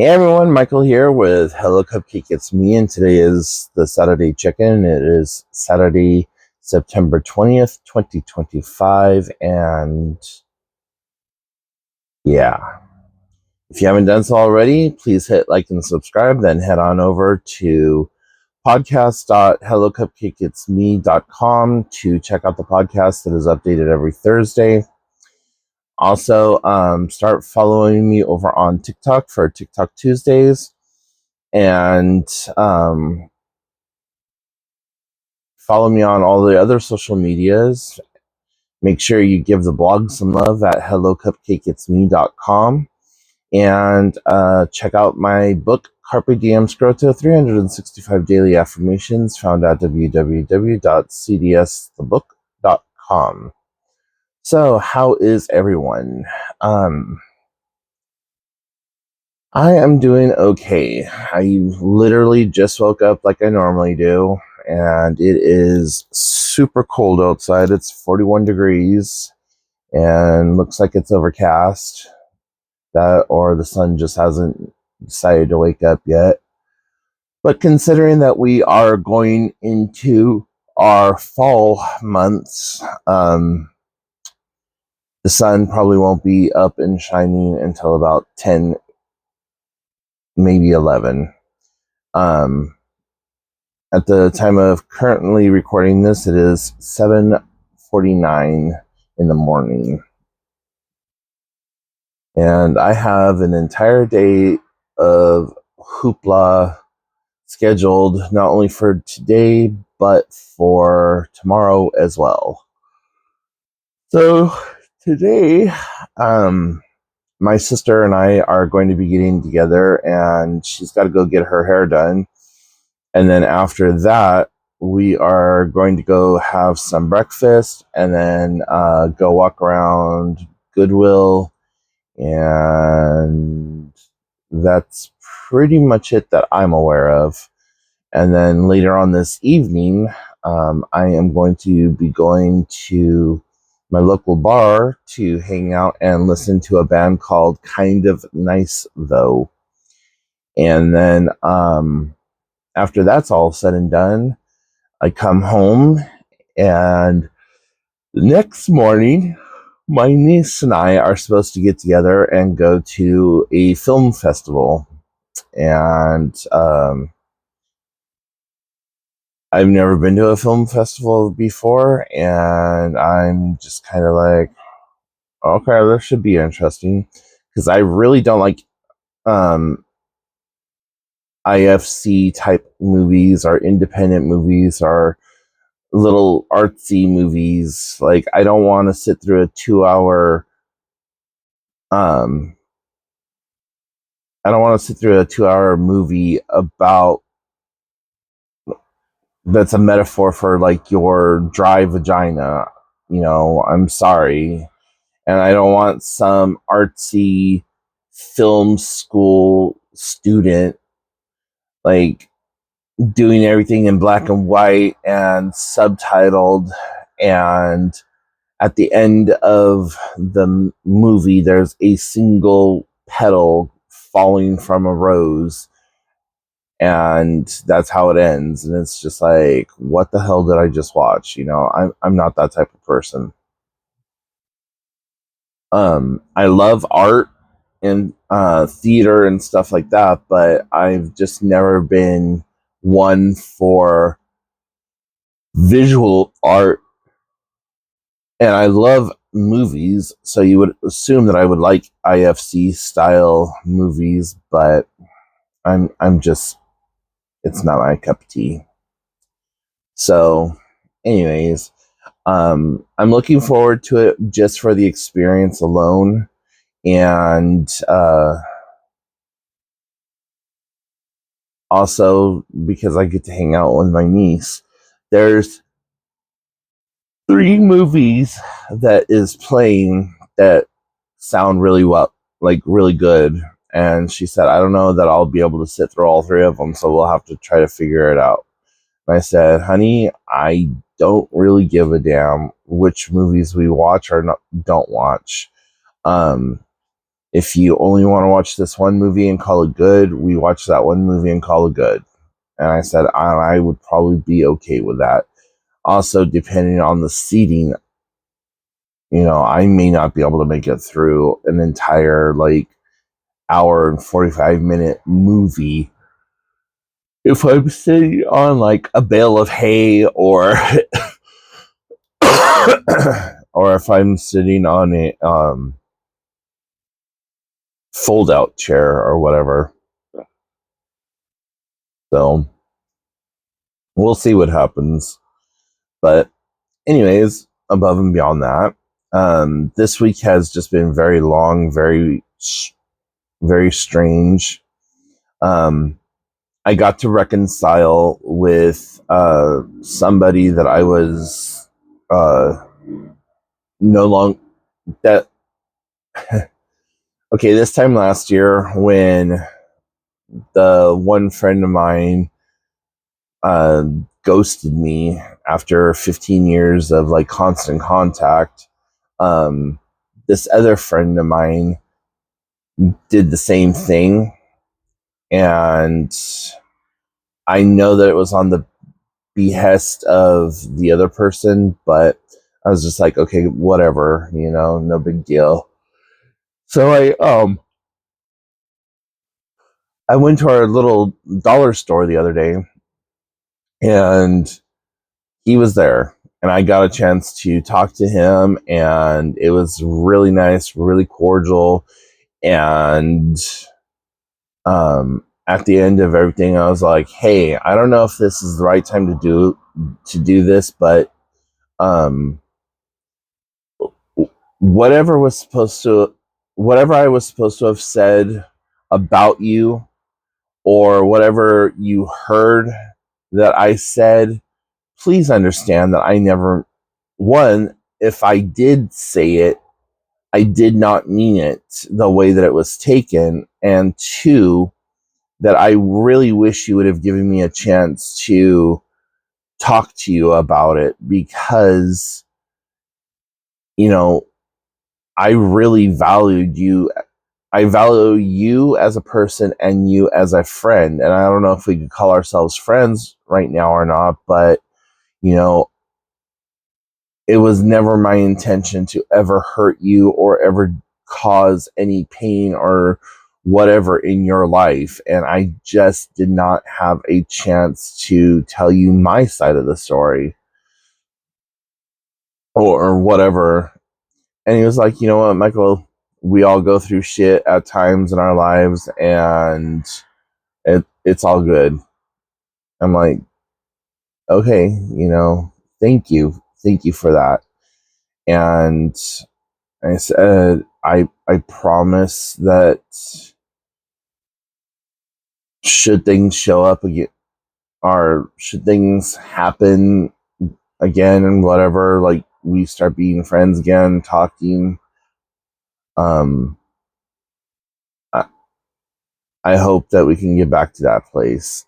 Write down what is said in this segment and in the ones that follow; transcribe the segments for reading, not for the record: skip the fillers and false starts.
Hey everyone, Michael here with Hello Cupcake It's Me, and today is the Saturday check-in. It is Saturday, September 20th, 2025, and yeah, if you haven't done so already, please hit like and subscribe, then head on over to podcast.hellocupcakeitsme.com to check out the podcast that is updated every Thursday. Also, start following me over on TikTok for TikTok Tuesdays, and follow me on all the other social medias. Make sure you give the blog some love at hellocupcakeitsme.com, and check out my book, Carpe Diem Scroto, 365 Daily Affirmations, found at www.cdsthebook.com. So, how is everyone? I am doing okay. I literally just woke up like I normally do, and it is super cold outside. It's 41 degrees and looks like it's overcast. That or the sun just hasn't decided to wake up yet. But considering that we are going into our fall months, the sun probably won't be up and shining until about 10, maybe 11. At the time of currently recording this, it is 7:49 in the morning. And I have an entire day of hoopla scheduled, not only for today, but for tomorrow as well. So today, my sister and I are going to be getting together, and she's got to go get her hair done. And then after that, we are going to go have some breakfast and then go walk around Goodwill. And that's pretty much it that I'm aware of. And then later on this evening, I am going to be going to my local bar to hang out and listen to a band called Kind of Nice Though. And then after that's all said and done, I come home, and the next morning, my niece and I are supposed to get together and go to a film festival. And I've never been to a film festival before, and I'm just kind of like, okay, this should be interesting, because I really don't like um, IFC type movies or independent movies or little artsy movies. Like, I don't want to sit through a 2 hour um I don't want to sit through a 2 hour movie about that's a metaphor for like your dry vagina. I'm sorry. And I don't want some artsy film school student like doing everything in black and white and subtitled, and at the end of the movie there's a single petal falling from a rose, and that's how it ends, and it's just like, what the hell did I just watch? I'm not that type of person. I love art and theater and stuff like that, but I've just never been one for visual art. And I love movies, so you would assume that I would like IFC style movies, but I'm just, it's not my cup of tea. So, anyways, I'm looking forward to it just for the experience alone, and also because I get to hang out with my niece. There's 3 movies that is playing that sound really well, like really good. And she said, I don't know that I'll be able to sit through all 3 of them, so we'll have to try to figure it out. And I said, honey, I don't really give a damn which movies we watch or not, don't watch. Um, If you only want to watch this one movie and call it good, we watch that one movie and call it good. And I said I would probably be okay with that. Also, depending on the seating, I may not be able to make it through an entire hour and 45-minute movie if I'm sitting on a bale of hay or or if I'm sitting on a fold out chair or whatever. So we'll see what happens. But anyways, above and beyond that, this week has just been very long, very strange. I got to reconcile with somebody that I was no longer that. Okay, this time last year when the one friend of mine uh, ghosted me after 15 years of constant contact. Um, this other friend of mine did the same thing, and I know that it was on the behest of the other person, but I was just like, okay, whatever, no big deal. So I went to our little dollar store the other day, and he was there, and I got a chance to talk to him, and it was really nice, really cordial. And at the end of everything, I was like, "Hey, I don't know if this is the right time to do this, but um, whatever was supposed to, whatever I was supposed to have said about you, or whatever you heard that I said, please understand that I never, one, if I did say it, I did not mean it the way that it was taken. And two, that I really wish you would have given me a chance to talk to you about it because, you know, I really valued you. I value you as a person and you as a friend. And I don't know if we could call ourselves friends right now or not, but, you know, it was never my intention to ever hurt you or ever cause any pain or whatever in your life. And I just did not have a chance to tell you my side of the story or whatever. And he was like, you know what, Michael, we all go through shit at times in our lives, and it's all good. I'm like, okay, thank you. Thank you for that. And I said, I promise that should things show up again, or should things happen again, and whatever, we start being friends again, talking. Um, I, I hope that we can get back to that place.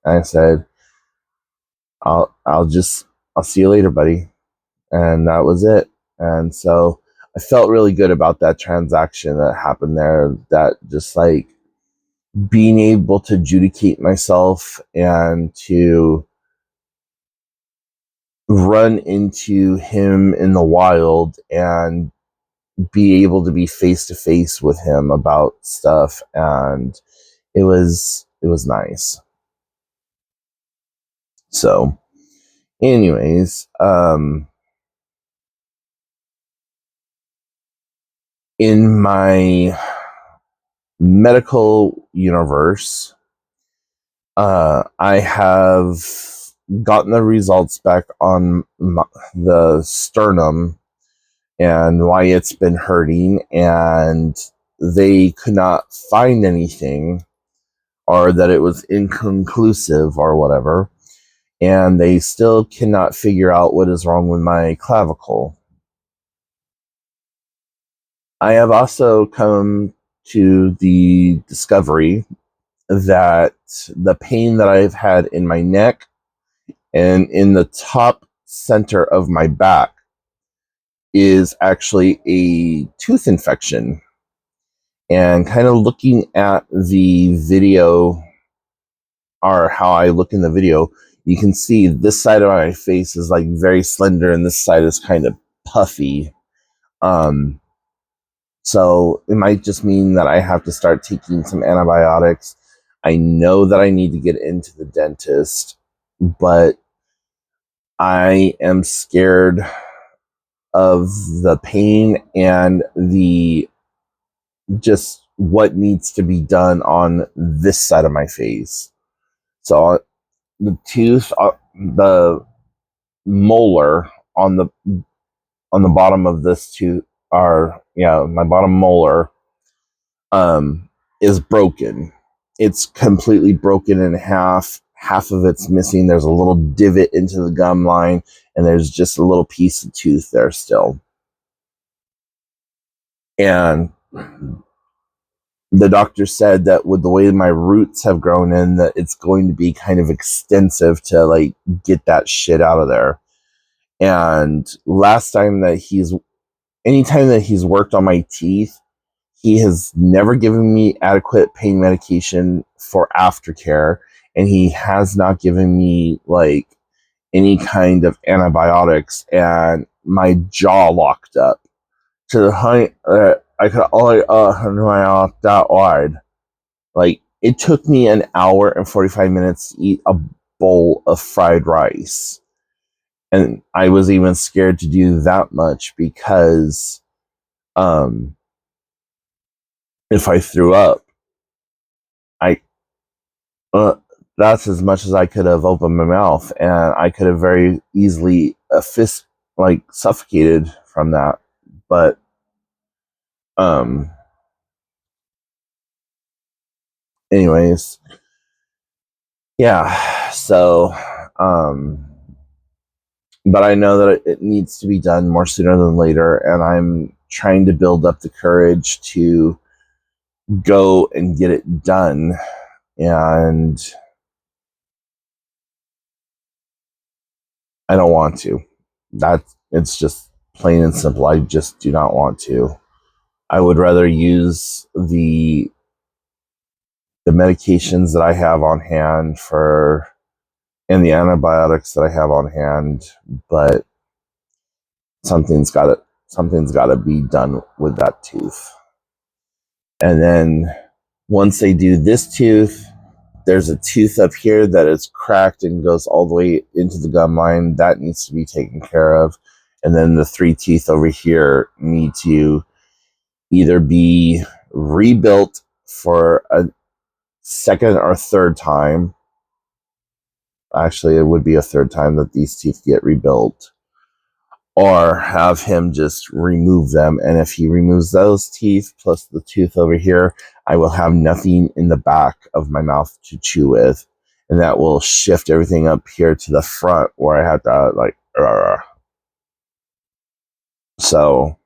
And I said, I'll see you later, buddy. And that was it. And so I felt really good about that transaction that happened there. That just being able to adjudicate myself and to run into him in the wild and be able to be face to face with him about stuff, and it was nice. So anyways, in my medical universe, I have gotten the results back on the sternum and why it's been hurting, and they could not find anything, or that it was inconclusive or whatever, and they still cannot figure out what is wrong with my clavicle. I have also come to the discovery that the pain that I've had in my neck and in the top center of my back is actually a tooth infection. And kind of looking at the video, or how I look in the video, you can see this side of my face is like very slender and this side is kind of puffy. So it might just mean that I have to start taking some antibiotics. I know that I need to get into the dentist, but I am scared of the pain and the just what needs to be done on this side of my face. So the tooth, the molar on the bottom of this tooth, my bottom molar, is broken. It's completely broken in half. Half of it's missing. There's a little divot into the gum line, and there's just a little piece of tooth there still. And the doctor said that with the way my roots have grown in, that it's going to be kind of extensive to like get that shit out of there. And anytime that he's worked on my teeth, he has never given me adequate pain medication for aftercare, and he has not given me like any kind of antibiotics, and my jaw locked up to the height that I could only my mouth that wide. Like, it took me an hour and 45 minutes to eat a bowl of fried rice. And I was even scared to do that much because if I threw up, I that's as much as I could have opened my mouth, and I could have very easily suffocated from that. But anyways, yeah. So but I know that it needs to be done more sooner than later, and I'm trying to build up the courage to go and get it done. And I don't want to. It's just plain and simple. I just do not want to. I would rather use the medications that I have on hand and the antibiotics that I have on hand, but something's got to be done with that tooth. And then once they do this tooth, there's a tooth up here that is cracked and goes all the way into the gum line. That needs to be taken care of. And then the 3 teeth over here need to either be rebuilt for a second or third time. Actually, it would be a third time that these teeth get rebuilt, or have him just remove them. And if he removes those teeth plus the tooth over here, I will have nothing in the back of my mouth to chew with. And that will shift everything up here to the front where I have to So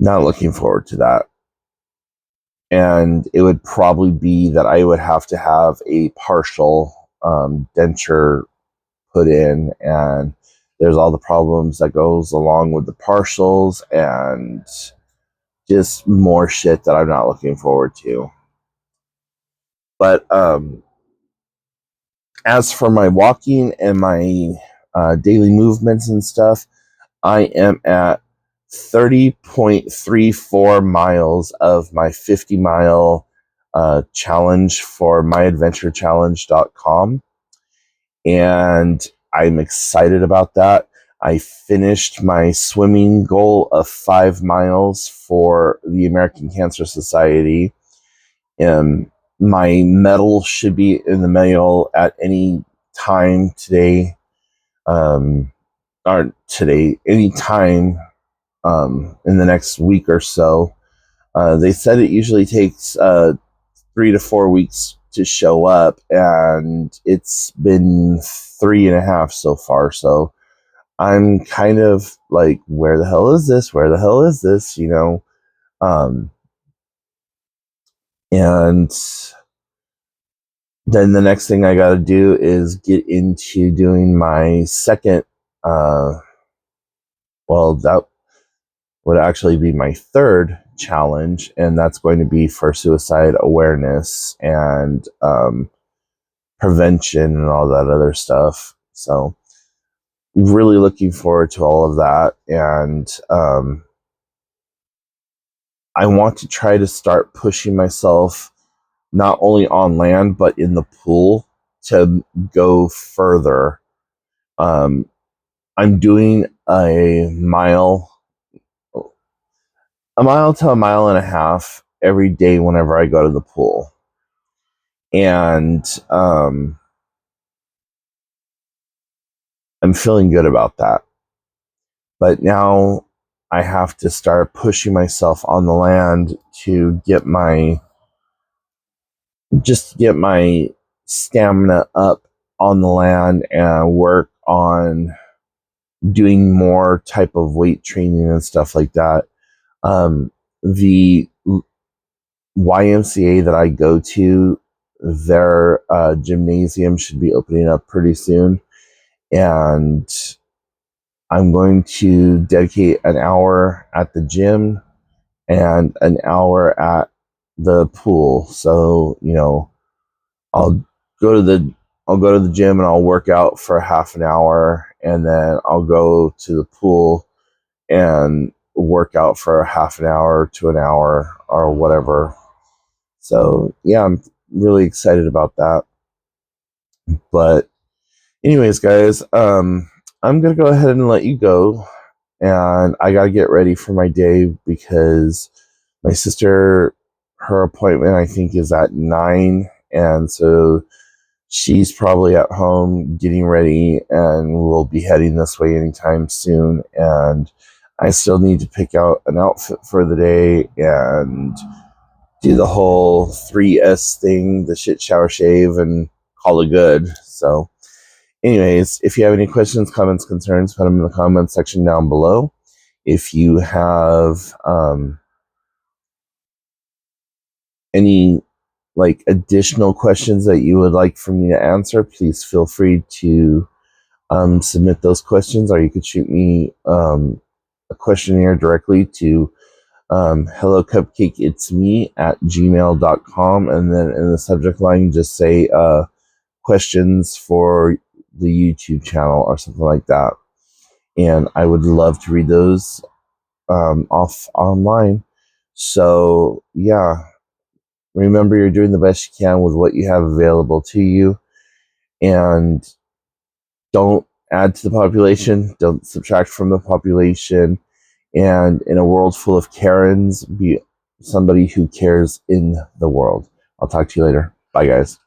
not looking forward to that. And it would probably be that I would have to have a partial denture put in, and there's all the problems that goes along with the partials, and just more shit that I'm not looking forward to. But as for my walking and my daily movements and stuff, I am at 30.34 miles of my 50-mile challenge for myadventurechallenge.com. And I'm excited about that. I finished my swimming goal of 5 miles for the American Cancer Society. My medal should be in the mail at any time today. Any time in the next week or so. They said it usually takes 3 to 4 weeks to show up, and it's been 3.5 so far. So I'm kind of like, where the hell is this? Where the hell is this? And then the next thing I got to do is get into doing my second. Well, would actually be my third challenge, and that's going to be for suicide awareness and prevention and all that other stuff. So really looking forward to all of that. And I want to try to start pushing myself not only on land but in the pool to go further. I'm doing a mile to a mile and a half every day whenever I go to the pool. And I'm feeling good about that. But now I have to start pushing myself on the land to get my stamina up on the land and work on doing more type of weight training and stuff like that. The YMCA that I go to, their gymnasium should be opening up pretty soon, and I'm going to dedicate an hour at the gym and an hour at the pool. So, I'll go to the gym and I'll work out for half an hour, and then I'll go to the pool and work out for half an hour to an hour or whatever. So, yeah, I'm really excited about that. But anyways, guys, I'm going to go ahead and let you go, and I got to get ready for my day because my sister, her appointment I think is at 9, and so she's probably at home getting ready and will be heading this way anytime soon. And I still need to pick out an outfit for the day and do the whole 3S thing, the shit, shower, shave, and call it good. So anyways, if you have any questions, comments, concerns, put them in the comments section down below. If you have any additional questions that you would like for me to answer, please feel free to submit those questions, or you could shoot me a questionnaire directly to Hello Cupcake It's Me at gmail.com, and then in the subject line just say questions for the YouTube channel or something like that, and I would love to read those off online. So yeah, remember, you're doing the best you can with what you have available to you, and don't add to the population, don't subtract from the population, and in a world full of Karens, be somebody who cares in the world. I'll talk to you later. Bye, guys.